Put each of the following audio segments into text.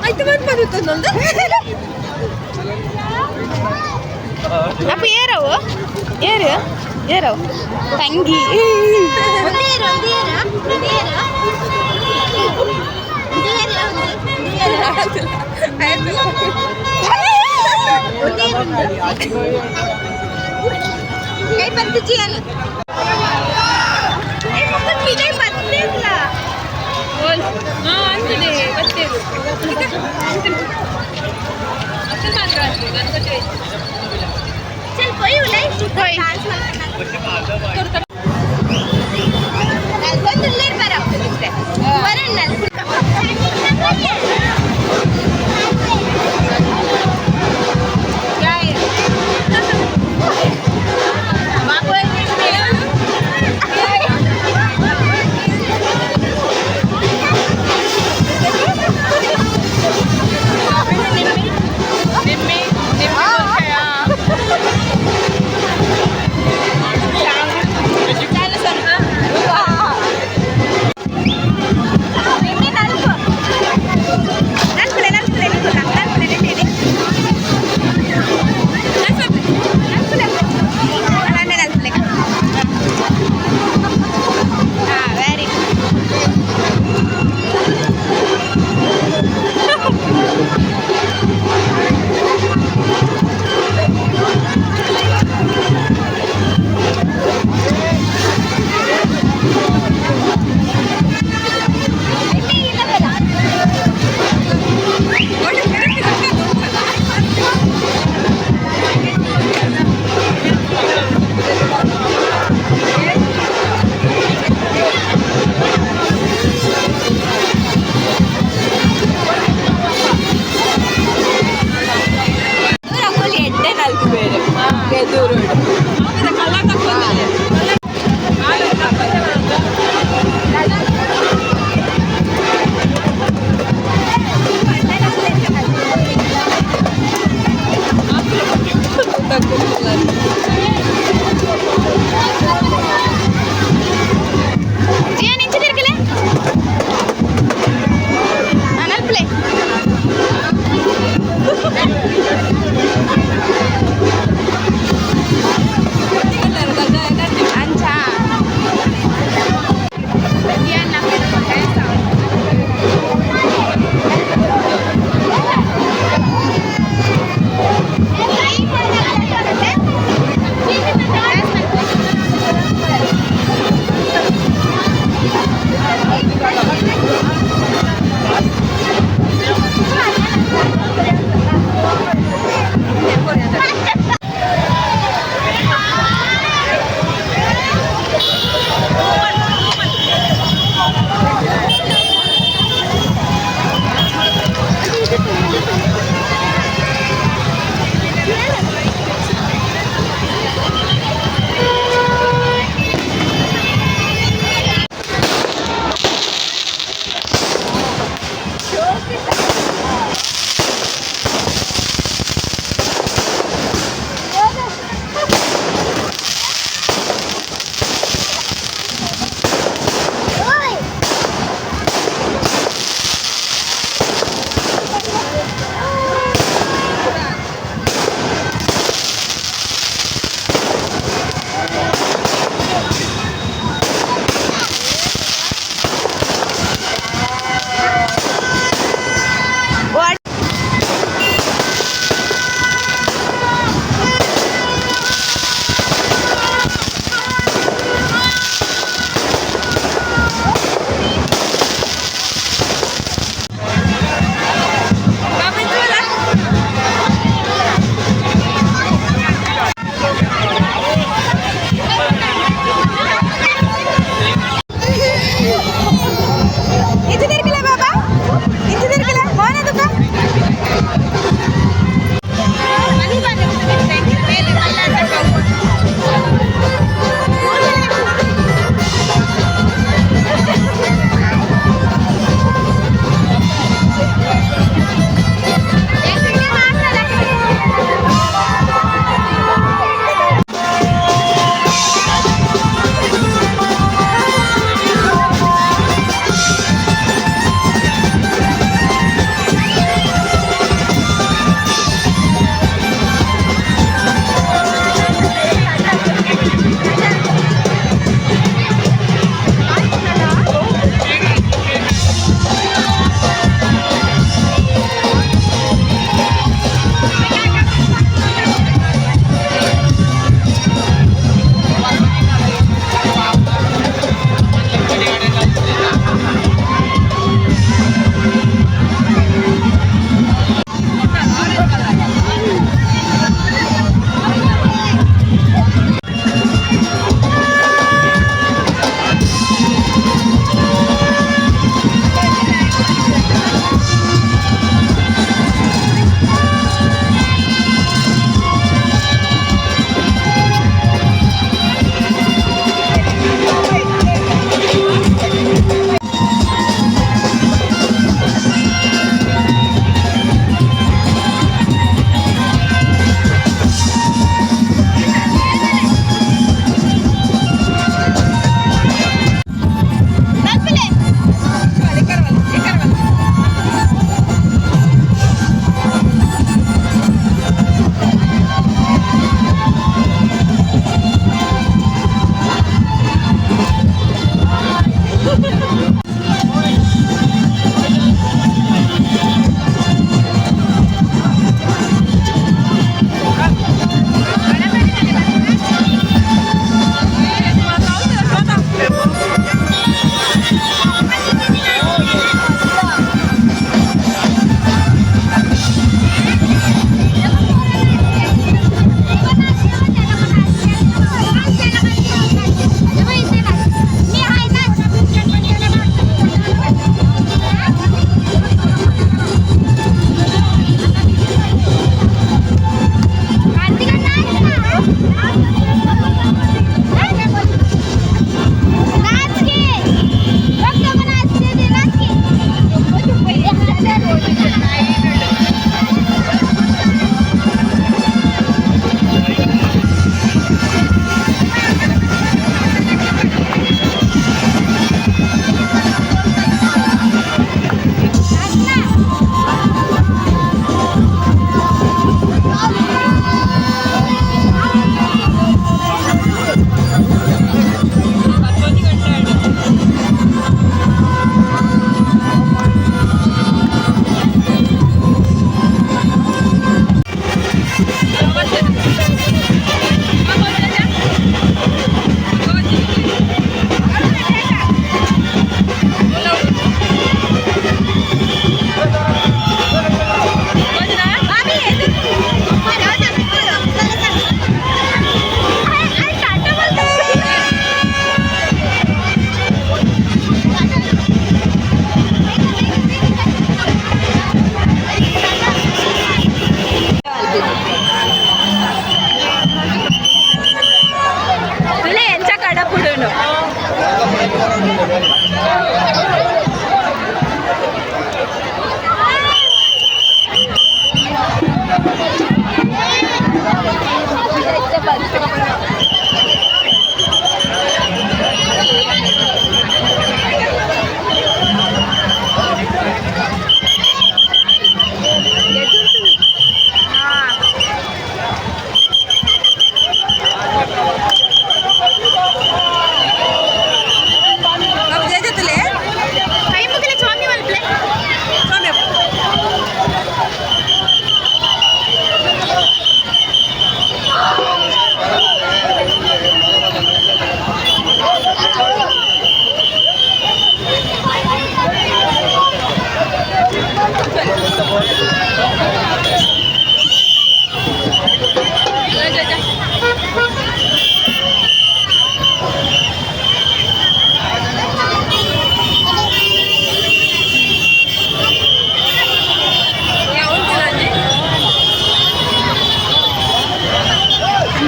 Ay, teman-teman itu nonton. Apa ಏರವು ಏರವು ತಂಗಿ ಕೈ ಬಂದಿದ್ದೀಯ ವಿಜಯ್ ಬರ್ತಿಲ್ಲ ಅಂತಿದೆ ಬರ್ತಿರು चल कोई उलाई कोई डांस करता बंद ले बरा वरन क्या है बाबू ನಿಮ್ಮಿ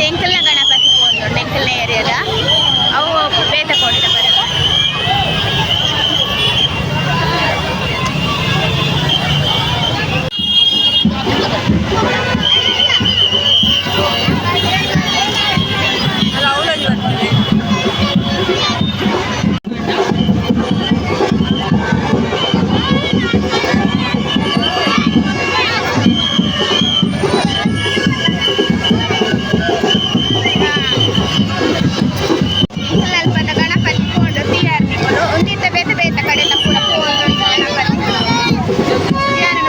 ಎಂಕಲ್ನ ಗಣಪತಿ ಪೋಂಡು ಎಂಕಲ್ನ ಏರಿಯಾದ ಅವು ಬೇತ ಕೊಡ್ತ ಬರ ಅಲ್ಪದ ಗಣಪತಿ ಪೋಂಡು ತಿಯಾರ್ ಒಂದಿತ್ತ ಬೇತ ಬೇತ ಕಡೆ ಪೂರ ಪೋಂಡು ಗಣಪತಿ ತಿಯಾರನ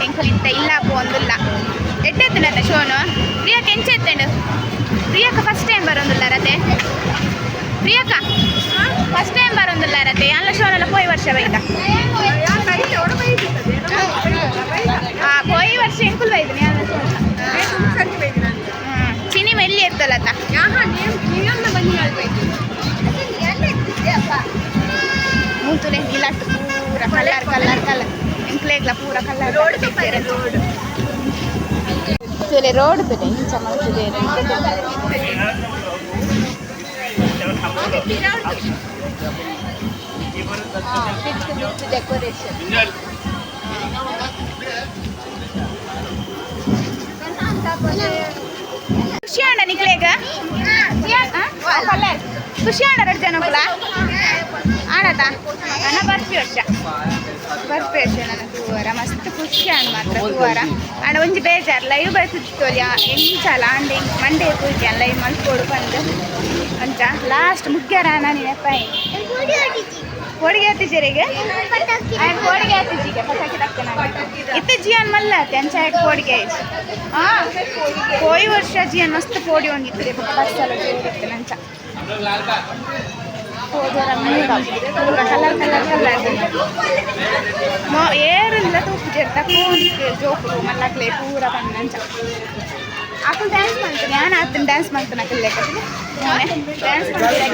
ಎಂಕಲಿಂತ ಇಲ್ಲ ಪೋಂದುಲ್ಲ ಎಡ್ಡೆತ್ತನತ್ತ ಶೋನು ಪ್ರಿಯಕ್ಕ ಎಂಚೆತ್ತಂಡು ಪ್ರಿಯಕ್ಕ ಫಸ್ಟ್ ಟೈಮ್ ಬರೋಂದುಲ್ಲ ರತೆ ಪ್ರಿಯಕ್ಕ ಫಸ್ಟ್ ಟೈಮ್ ಬರೋಂದುಲ್ಲ ರತೆ ಅಲ್ಲ ಶೋನೆಲ್ಲ ಪೋಯಿ ವರ್ಷ ಬೈತ ಪೋಯಿ ವರ್ಷ ಎಂಕುಲ್ ಬೈದು ಸಿನಿಮಾ ಎಲ್ಲಿ ಇರ್ತಲ್ಲತ್ತ ಮೂತುಲೆ ಗಿಲಾಟ್ ಪೂರ ಕಲರ್ ಕಲರ್ ಕಲರ್ ಎಂಕ್ಲೇಗ್ಲ ಪೂರ ಕಲರ್ ರೋಡ್ ತುಲೆ ರೋಡ್ ತುಲೆ ಇಂಚ ಮಾಡ್ತಿದೆ ಡೆಕೋರೇಷನ್ ಖುಷಿ ಆಂಡ ನಿಕ್ಲೇಗ ಕಲರ್ ಖುಷಿ ಆಂಡ 2 ಜನಕ್ಕಲ್ಲ ಆಡತ ನನ್ನ ಬರ್ಫಿ ವರ್ಷ ನನ್ನ ತೂವರ ಮಸ್ತ್ ಖುಷಿ ಆಂಡ್ ಮಾತ್ರ ತೂವರ ಆಂಡ ಒಂಜಿ ಬೇಜಾರು ಲೈವ್ ಬರ್ತಿತ್ತೋಲಿ ಎಂಚಲ ಆಂಡೆ ಮಂಡೆ ಪೂಜೆ ಲೈವ್ ಮಲ್ಕೊಡು ಬಂದು ಅಂಚ ಲಾಸ್ಟ್ ಮುಗ್ಗ್ಯಾರ ನಾನು ನೆನಪಾಯಿ ಹೋಳಿಗೆ ಹತ್ತಿಜರಿಗೆ ಹೋಳಿಗೆ ಹತ್ತಿಜಿಗೆ ಪಟಾಕಿ ತಕ್ಕನ ಇತ್ತೆ ಜಿಯನ್ ಮಲ್ಲ ತೆಂಚ ಹೋಳಿಗೆ ಹಾಂ ಹೋಯ್ ವರ್ಷ ಜಿಯನ್ ಮಸ್ತ್ ಪೋಡಿ ಒಂದಿತ್ತು ಬಸ್ಸಲ್ಲ ಜೋರಿತ್ತು ನಂಚ ಹೋದರ ಪೂರ ಕಲರ್ ಕಲರ್ ಕಲರ್ ಏರಿಲ್ಲ ತೂಪು ತಕ್ಕೊಂಡು ಜೋಪು ಮಲ್ಲಕ್ಲೆ ಪೂರ ಬಂದಂಚ ಅಕ್ಕಳು ಡ್ಯಾನ್ಸ್ ಮಾಡ್ತೀನಿ ನಾನು ಅದನ್ನ ಡ್ಯಾನ್ಸ್ ಮಾಡ್ತೀನಿ ಅಕ್ಕಲ್ಲ ಡ್ಯಾನ್ಸ್ ಮಾಡ್ತೀನಿ